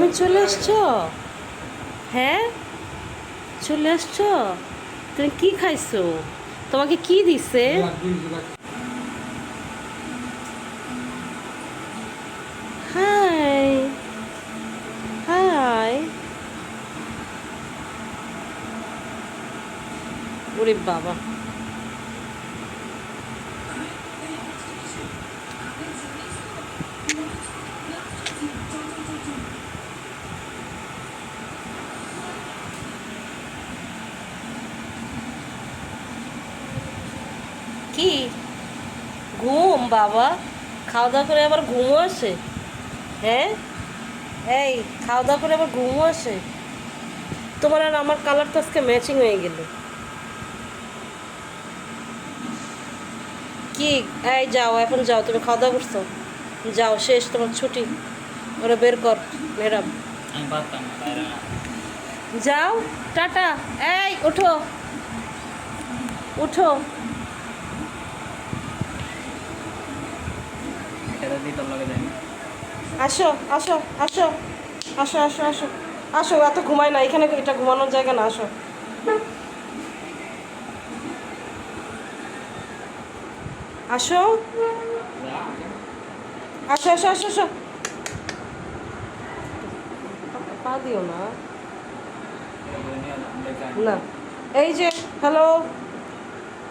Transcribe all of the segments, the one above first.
তুমি চলে আসছো? হ্যাঁ, চলে আসছো। তুমি কি খাইছো? তোমাকে কি দিছে? High high. ওরে বাবা, কি ঘুম বাবা? খাওয়া দাওয়া করে আবার ঘুমও আসে? হ্যাঁ, এই খাওয়া দাওয়া করে আবার ঘুমও আসে? তোমার আর আমার কালার তো আজকে ম্যাচিং হয়ে গেল। কি? এই যাও, এখন যাও, তুমি খাওয়া দাওয়া করছো, যাও, শেষ তোমার ছুটি। ওরা বের কর ম্যাডাম। আমি পারতাম না বাইরে না। যাও, টাটা। এই ওঠো, উঠো। এটা দিয়ে তোর লগে যাই। আসো আসো আসো আসো আসো আসো আসো, এত ঘুমায় না এখানে, এটা ঘুমানোর জায়গা না, আসো। আসো আসো আসো আসো আসো। পা দিও না। না, এই যে হ্যালো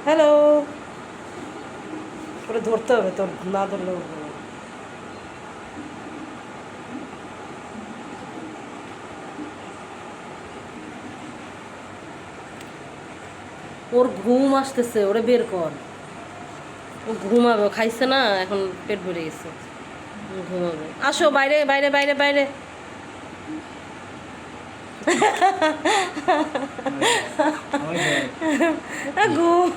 হ্যালো করে ধরতে হবে, তোর না ধরলে উঠবে না। ওর ঘুম আসতেছে, ওরে বের কর। ও ঘুমাবে, ও খাইছে না, এখন পেট ভরে গেছে, ও ঘুমাবে। আসো বাইরে বাইরে বাইরে বাইরে। ঘুম।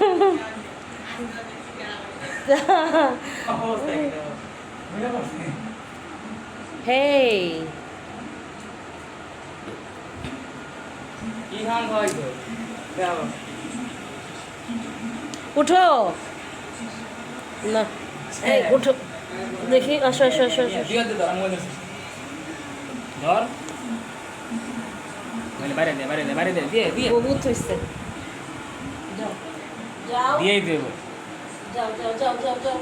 হেই, কি খান খাওয়াই তো? উঠো না, এই উঠো, দেখি, আসো আসো আসো আসো। ধর বাইরে দে বাইরে দে বাইরে দে দিয়ে দিয়ে বহুত হয়েছে। যাও যাও দিয়েই দেবো। যাও যাও যাও যাও যাও।